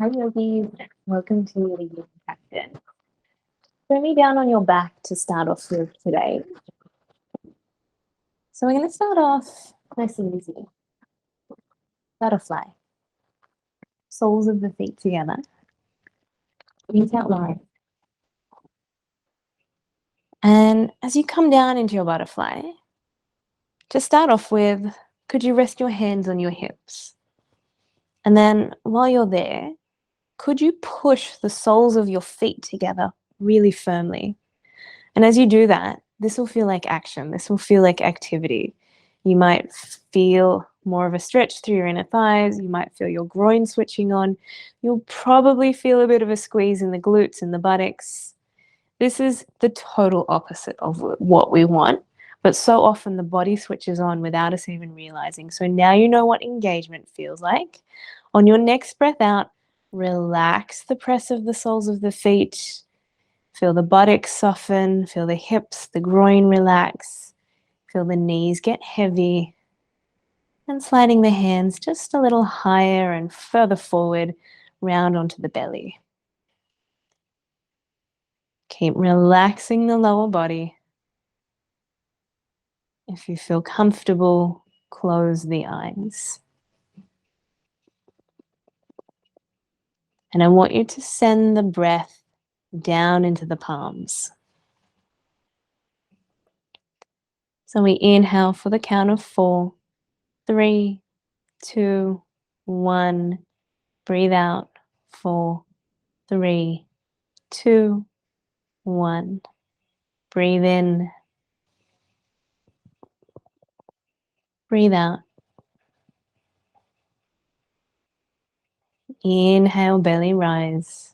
Hi yogis, welcome to the yoga practice. Throw me down on your back to start off with today. So we're going to start off nice and easy. Butterfly. Soles of the feet together. Feet out wide. And as you come down into your butterfly, to start off with, could you rest your hands on your hips? And then while you're there, could you push the soles of your feet together really firmly? And as you do that, this will feel like action. This will feel like activity. You might feel more of a stretch through your inner thighs. You might feel your groin switching on. You'll probably feel a bit of a squeeze in the glutes and the buttocks. This is the total opposite of what we want, but so often the body switches on without us even realizing. So now you know what engagement feels like. On your next breath out, relax the press of the soles of the feet. Feel the buttocks soften, feel the hips, the groin relax, feel the knees get heavy, and sliding the hands just a little higher and further forward, round onto the belly. Keep relaxing the lower body. If you feel comfortable, close the eyes. And I want you to send the breath down into the palms. So we inhale for the count of 4, 3, 2, 1. Breathe out. 4, 3, 2, 1. Breathe in. Breathe out. Inhale, belly rise.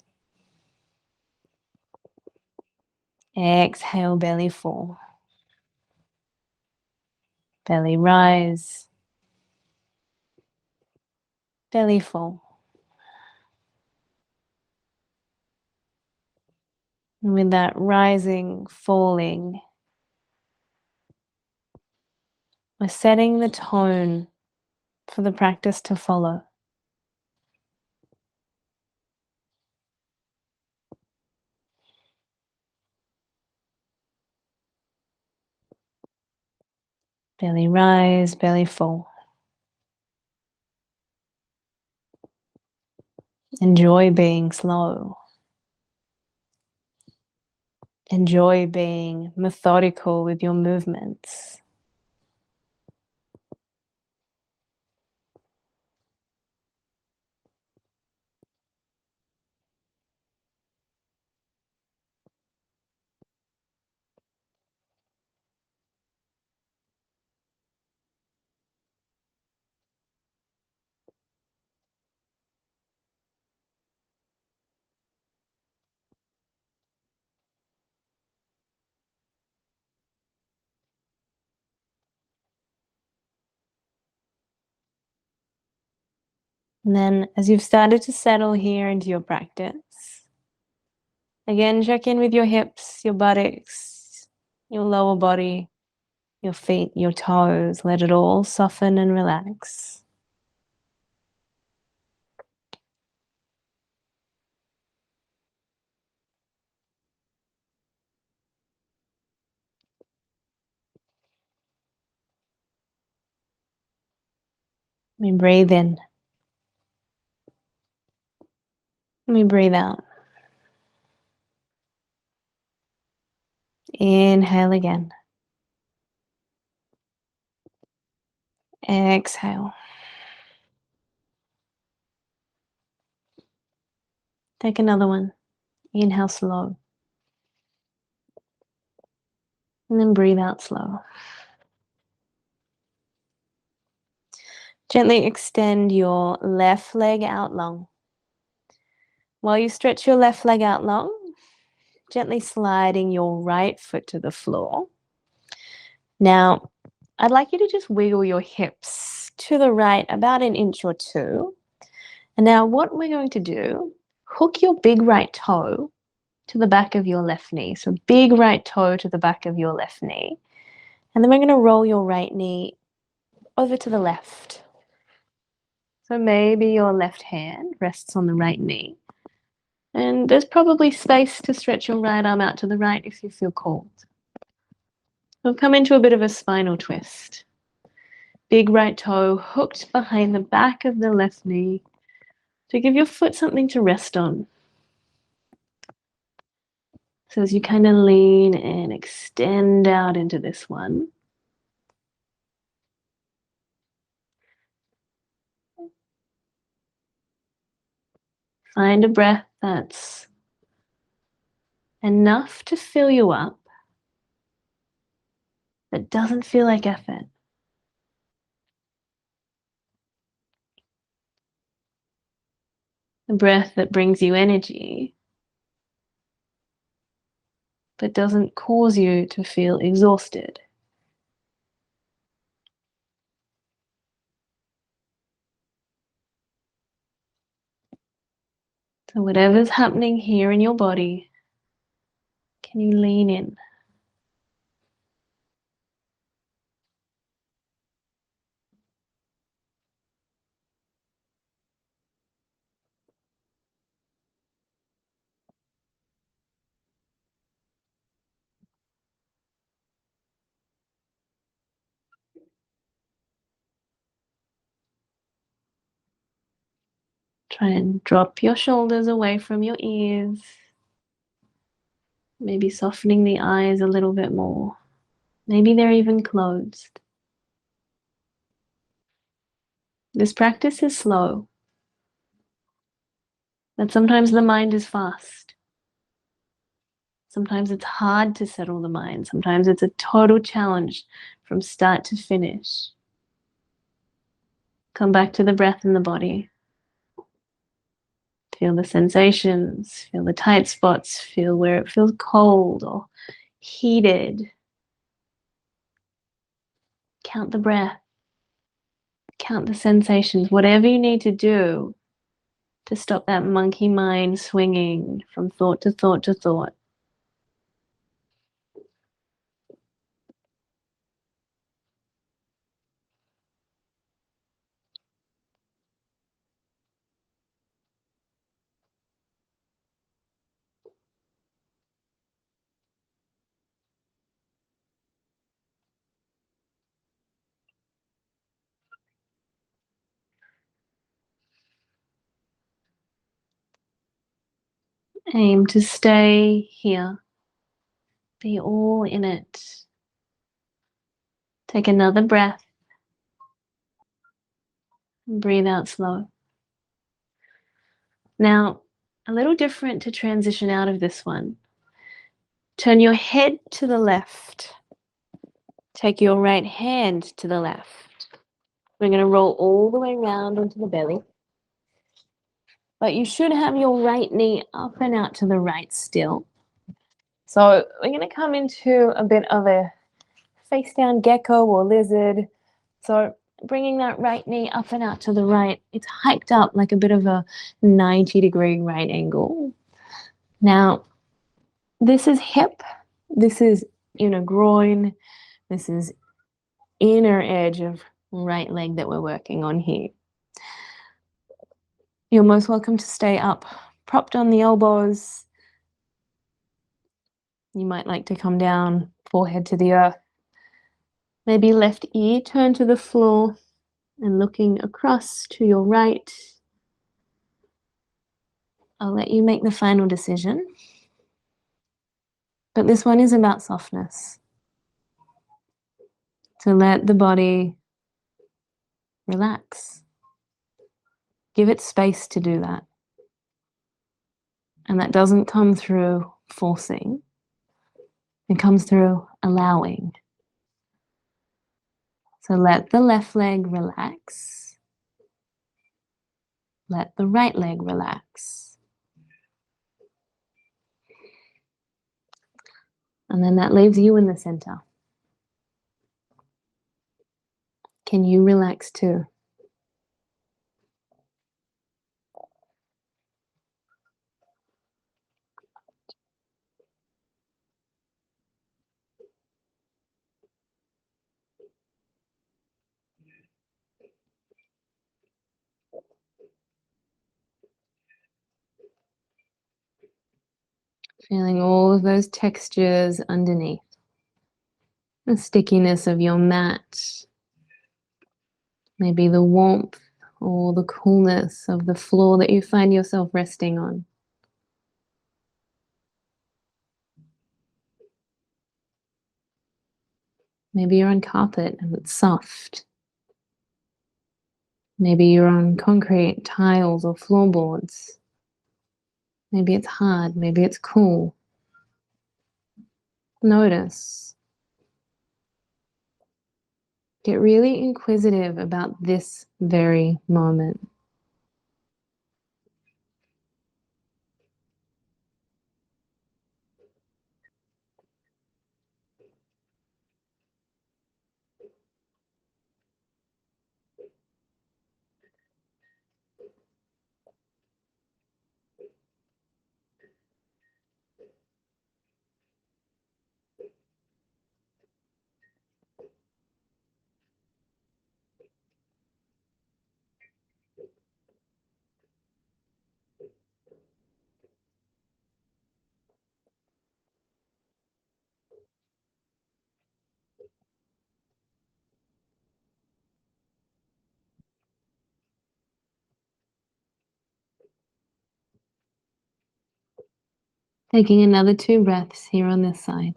Exhale, belly fall. Belly rise. Belly fall. And with that rising, falling, we're setting the tone for the practice to follow. Belly rise, belly fall. Enjoy being slow. Enjoy being methodical with your movements. And then as you've started to settle here into your practice, again, check in with your hips, your buttocks, your lower body, your feet, your toes. Let it all soften and relax. Let me breathe in. Let me breathe out. Inhale again. Exhale. Take another one. Inhale slow. And then breathe out slow. Gently extend your left leg out long. While you stretch your left leg out long, gently sliding your right foot to the floor. Now, I'd like you to just wiggle your hips to the right about an inch or two. And now what we're going to do, hook your big right toe to the back of your left knee. So big right toe to the back of your left knee. And then we're going to roll your right knee over to the left. So maybe your left hand rests on the right knee. And there's probably space to stretch your right arm out to the right if you feel called. We'll come into a bit of a spinal twist. Big right toe hooked behind the back of the left knee to give your foot something to rest on. So as you kind of lean and extend out into this one, find a breath that's enough to fill you up, that doesn't feel like effort. A breath that brings you energy, but doesn't cause you to feel exhausted. So whatever's happening here in your body, can you lean in? Try and drop your shoulders away from your ears. Maybe softening the eyes a little bit more. Maybe they're even closed. This practice is slow, but sometimes the mind is fast. Sometimes it's hard to settle the mind. Sometimes it's a total challenge from start to finish. Come back to the breath in the body. Feel the sensations, feel the tight spots, feel where it feels cold or heated. Count the breath, count the sensations, whatever you need to do to stop that monkey mind swinging from thought to thought to thought. Aim to stay here. Be all in it. Take another breath. And breathe out slow. Now, a little different to transition out of this one. Turn your head to the left. Take your right hand to the left. We're going to roll all the way around onto the belly. But you should have your right knee up and out to the right still. So we're going to come into a bit of a face down gecko or lizard. So bringing that right knee up and out to the right, it's hiked up like a bit of a 90-degree right angle. Now, this is hip, this is inner groin, this is inner edge of right leg that we're working on here. You're most welcome to stay up, propped on the elbows. You might like to come down, forehead to the earth. Maybe left ear turned to the floor and looking across to your right. I'll let you make the final decision. But this one is about softness. To let the body relax. Give it space to do that. And that doesn't come through forcing. It comes through allowing. So let the left leg relax. Let the right leg relax. And then that leaves you in the center. Can you relax too? Feeling all of those textures underneath. The stickiness of your mat. Maybe the warmth or the coolness of the floor that you find yourself resting on. Maybe you're on carpet and it's soft. Maybe you're on concrete, tiles, or floorboards. Maybe it's hard, maybe it's cool. Notice. Get really inquisitive about this very moment. Taking another 2 breaths here on this side.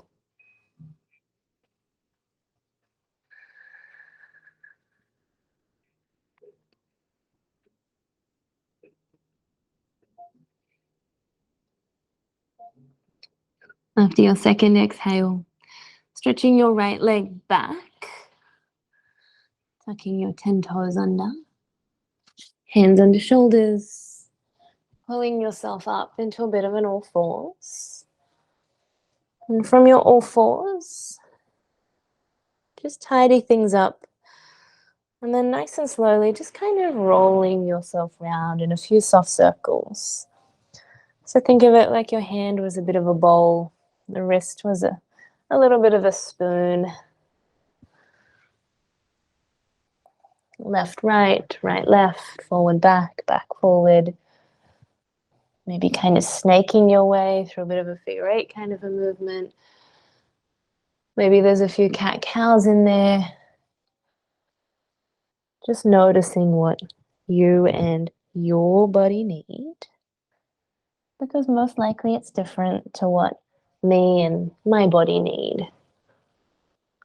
After your second exhale, stretching your right leg back, tucking your 10 toes under, hands under shoulders, pulling yourself up into a bit of an all fours. And from your all fours, just tidy things up. And then nice and slowly, just kind of rolling yourself around in a few soft circles. So think of it like your hand was a bit of a bowl. The wrist was a little bit of a spoon. Left, right, right, left, forward, back, back, forward. Maybe kind of snaking your way through a bit of a figure eight kind of a movement. Maybe there's a few cat-cows in there. Just noticing what you and your body need. Because most likely it's different to what me and my body need.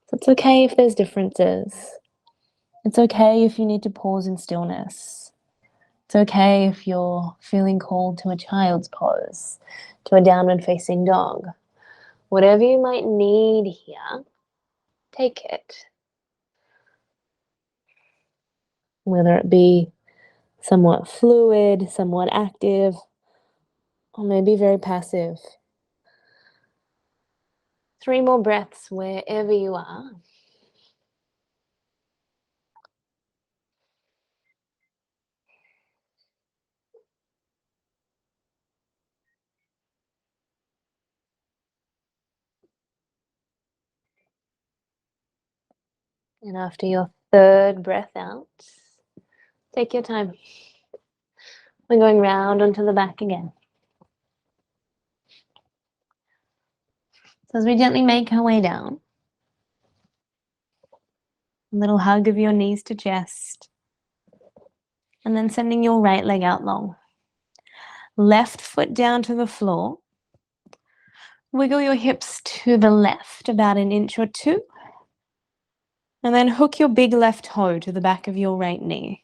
So it's okay if there's differences. It's okay if you need to pause in stillness. It's okay if you're feeling called to a child's pose, to a downward facing dog. Whatever you might need here, take it. Whether it be somewhat fluid, somewhat active, or maybe very passive. 3 more breaths wherever you are. And after your 3rd breath out, take your time. We're going round onto the back again. So as we gently make our way down, a little hug of your knees to chest, and then sending your right leg out long. Left foot down to the floor. Wiggle your hips to the left about an inch or 2. And then hook your big left toe to the back of your right knee.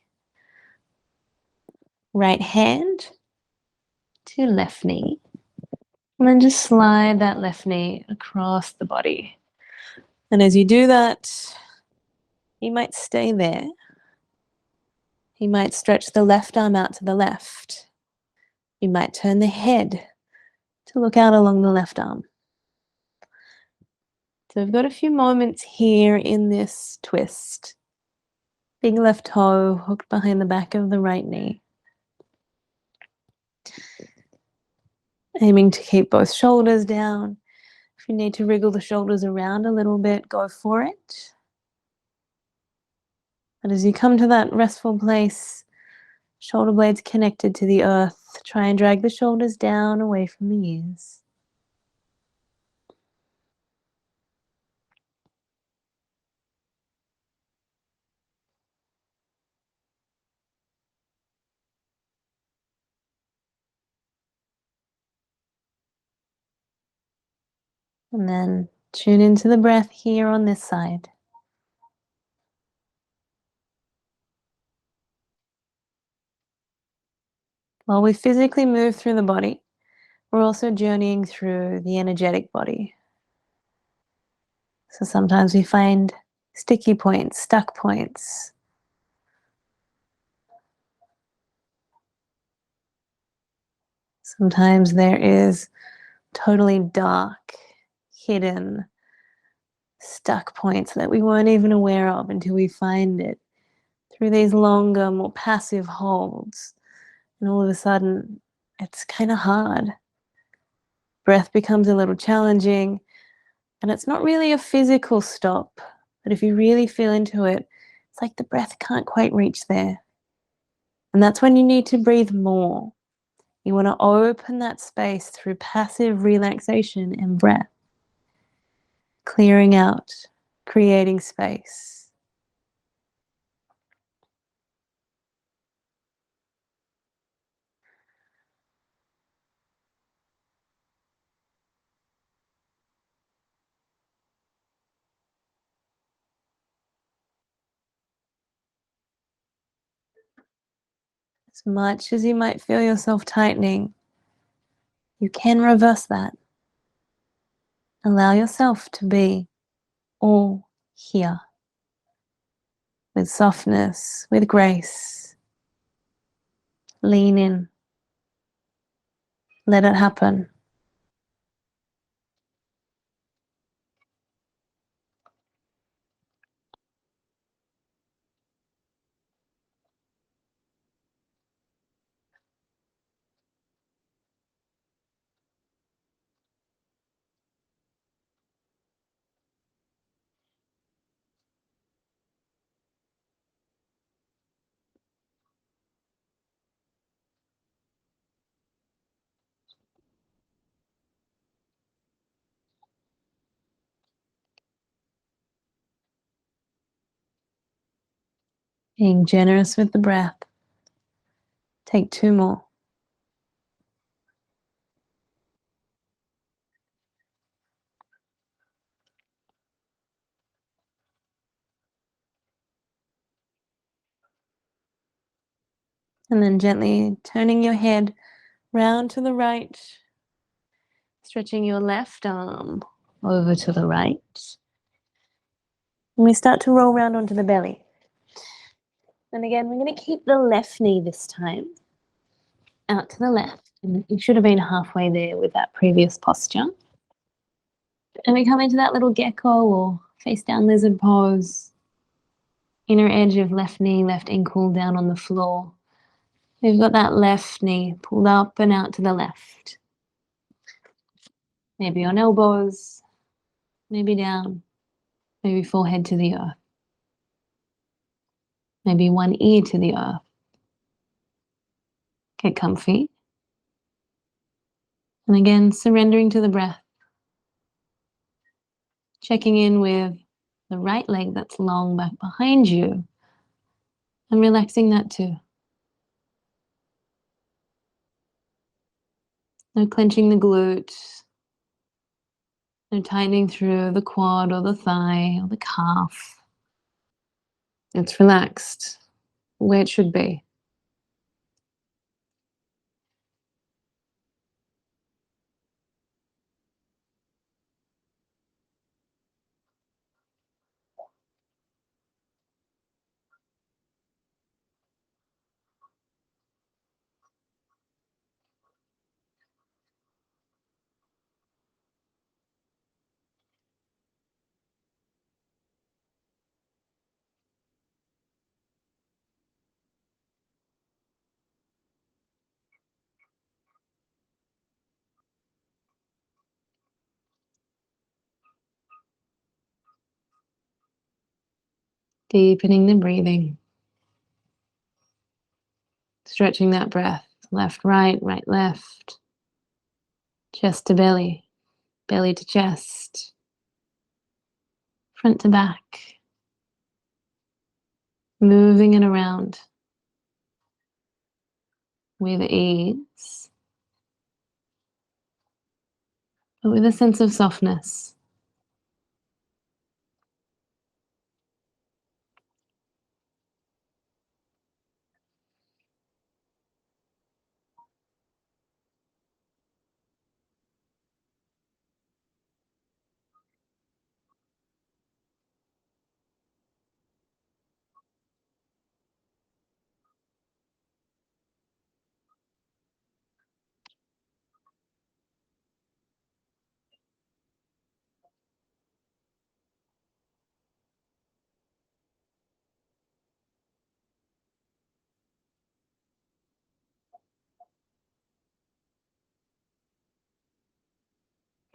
Right hand to left knee. And then just slide that left knee across the body. And as you do that, you might stay there. You might stretch the left arm out to the left. You might turn the head to look out along the left arm. So we've got a few moments here in this twist. Big left toe hooked behind the back of the right knee. Aiming to keep both shoulders down. If you need to wriggle the shoulders around a little bit, go for it. But as you come to that restful place, shoulder blades connected to the earth, try and drag the shoulders down away from the ears. And then tune into the breath here on this side. While we physically move through the body, we're also journeying through the energetic body. So sometimes we find sticky points, stuck points. Sometimes there is totally dark, hidden, stuck points that we weren't even aware of until we find it through these longer, more passive holds. And all of a sudden, it's kind of hard. Breath becomes a little challenging, and it's not really a physical stop, but if you really feel into it, it's like the breath can't quite reach there. And that's when you need to breathe more. You want to open that space through passive relaxation and breath, clearing out, creating space. As much as you might feel yourself tightening, you can reverse that. Allow yourself to be all here with softness, with grace. Lean in. Let it happen. Being generous with the breath. Take 2 more. And then gently turning your head round to the right, stretching your left arm over to the right. And we start to roll round onto the belly. And again, we're going to keep the left knee this time out to the left. And you should have been halfway there with that previous posture. And we come into that little gecko or face down lizard pose. Inner edge of left knee, left ankle down on the floor. We've got that left knee pulled up and out to the left. Maybe on elbows, maybe down, maybe forehead to the earth. Maybe one ear to the earth. Get comfy. And again, surrendering to the breath. Checking in with the right leg that's long back behind you and relaxing that too. No clenching the glute. No tightening through the quad or the thigh or the calf. It's relaxed where it should be. Deepening the breathing. Stretching that breath. Left, right, left. Chest to belly. Belly to chest. Front to back. Moving it around with ease. but with a sense of softness.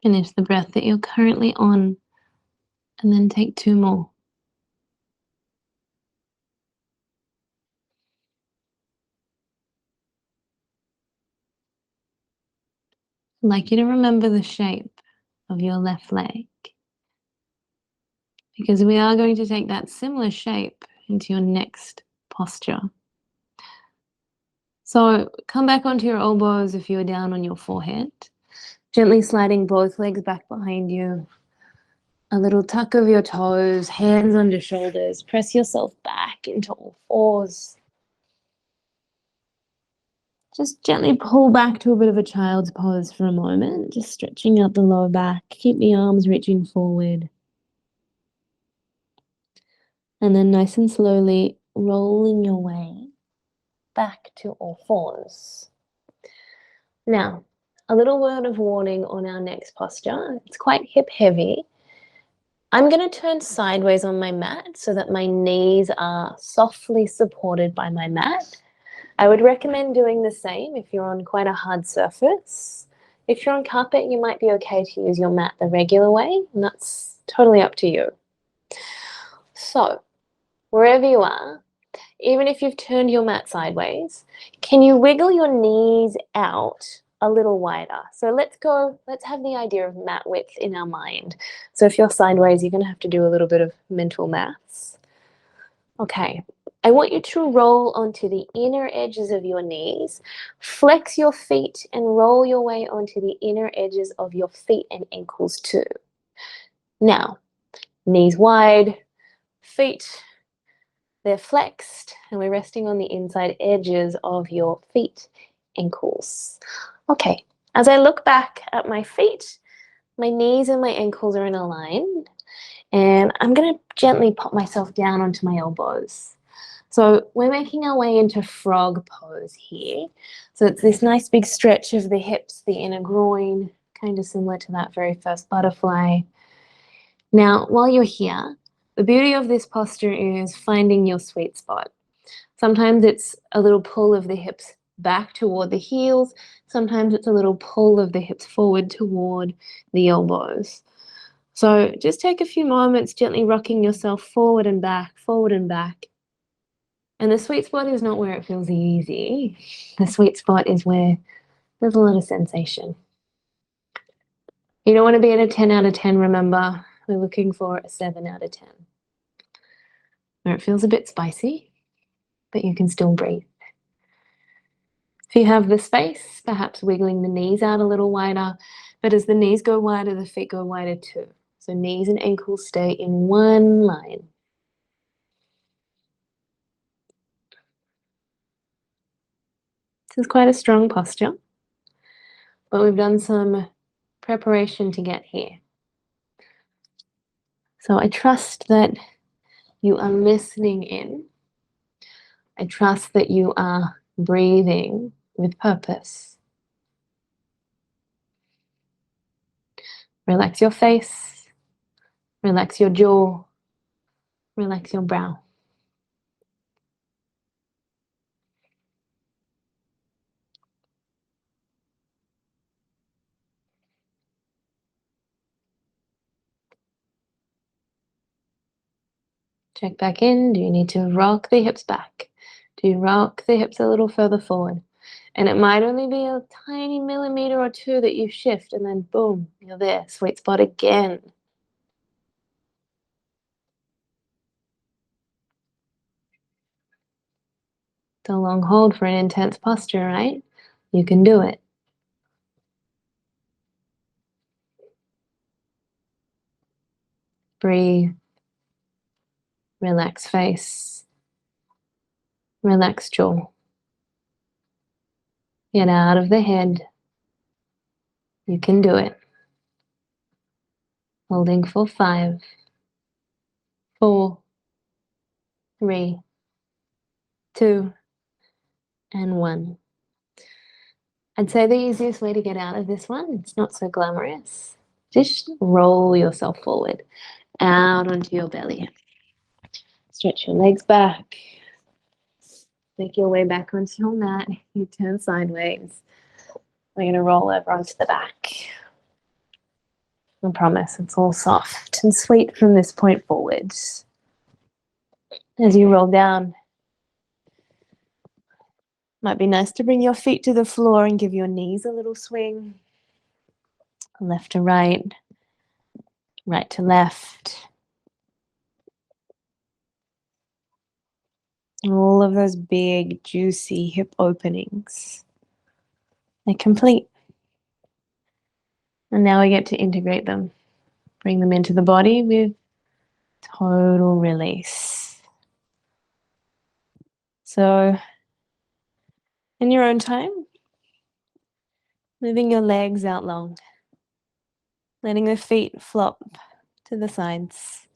Finish the breath that you're currently on, and then take 2 more. I'd like you to remember the shape of your left leg, because we are going to take that similar shape into your next posture. So come back onto your elbows if you're down on your forehead, gently sliding both legs back behind you. A little tuck of your toes, hands under shoulders. Press yourself back into all fours. Just gently pull back to a bit of a child's pose for a moment, just stretching out the lower back. Keep the arms reaching forward. And then nice and slowly rolling your way back to all fours. Now, a little word of warning on our next posture. It's quite hip heavy. I'm going to turn sideways on my mat so that my knees are softly supported by my mat. I would recommend doing the same if you're on quite a hard surface. If you're on carpet, you might be okay to use your mat the regular way, and that's totally up to you. So, wherever you are, even if you've turned your mat sideways, can you wiggle your knees out a little wider? So let's have the idea of mat width in our mind. So if you're sideways, you're going to have to do a little bit of mental maths. Okay, I want you to roll onto the inner edges of your knees, flex your feet and roll your way onto the inner edges of your feet and ankles too. Now, knees wide, feet, they're flexed, and we're resting on the inside edges of your feet, ankles. Okay, as I look back at my feet, my knees and my ankles are in a line, and I'm going to gently pop myself down onto my elbows. So we're making our way into frog pose here. So it's this nice big stretch of the hips, the inner groin, kind of similar to that very first butterfly. Now, while you're here, the beauty of this posture is finding your sweet spot. Sometimes it's a little pull of the hips back toward the heels. Sometimes it's a little pull of the hips forward toward the elbows. So just take a few moments gently rocking yourself forward and back, forward and back. And the sweet spot is not where it feels easy. The sweet spot is where there's a lot of sensation. You don't want to be at a 10 out of 10, remember. We're looking for a 7 out of 10. Where it feels a bit spicy, but you can still breathe. If you have the space, perhaps wiggling the knees out a little wider, but as the knees go wider, the feet go wider too. So knees and ankles stay in one line. This is quite a strong posture, but we've done some preparation to get here. So I trust that you are listening in. I trust that you are breathing with purpose. Relax your face, relax your jaw, relax your brow. Check back in. Do you need to rock the hips back? Do you rock the hips a little further forward? And it might only be a tiny millimeter or two that you shift, and then boom, you're there. Sweet spot again. It's a long hold for an intense posture, right? You can do it. Breathe. Relax face. Relax jaw. Get out of the head. You can do it. Holding for 5, 4, 3, 2, and 1. I'd say the easiest way to get out of this one, it's not so glamorous. Just roll yourself forward, out onto your belly. Stretch your legs back. Make your way back onto your mat. You turn sideways. We're going to roll over onto the back. I promise it's all soft and sweet from this point forwards. As you roll down, might be nice to bring your feet to the floor and give your knees a little swing. Left to right, right to left. All of those big, juicy hip openings. They're complete. And now we get to integrate them. Bring them into the body with total release. So, in your own time, moving your legs out long. Letting the feet flop to the sides.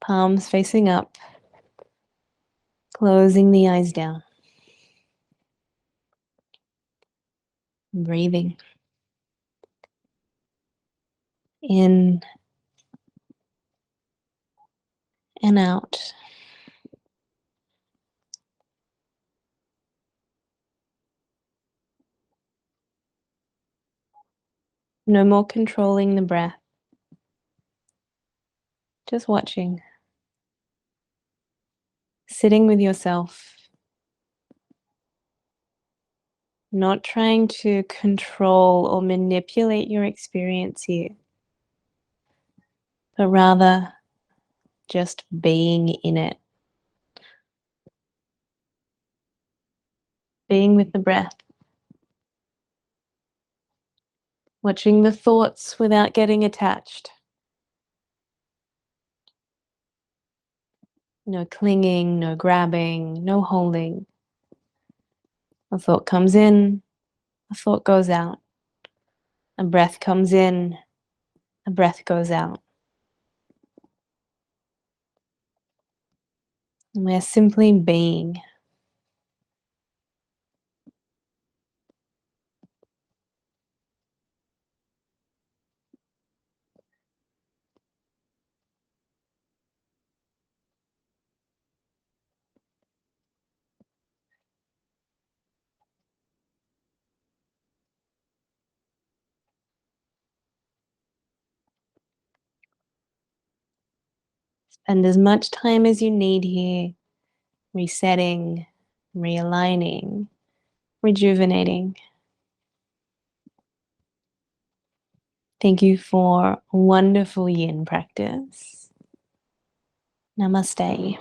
Palms facing up. Closing the eyes down. Breathing. In and out. No more controlling the breath. Just watching. Sitting with yourself. Not trying to control or manipulate your experience here, but rather just being in it. Being with the breath. Watching the thoughts without getting attached. No clinging, no grabbing, no holding. A thought comes in, a thought goes out. A breath comes in, a breath goes out. And we're simply being. Spend as much time as you need here, resetting, realigning, rejuvenating. Thank you for a wonderful yin practice. Namaste.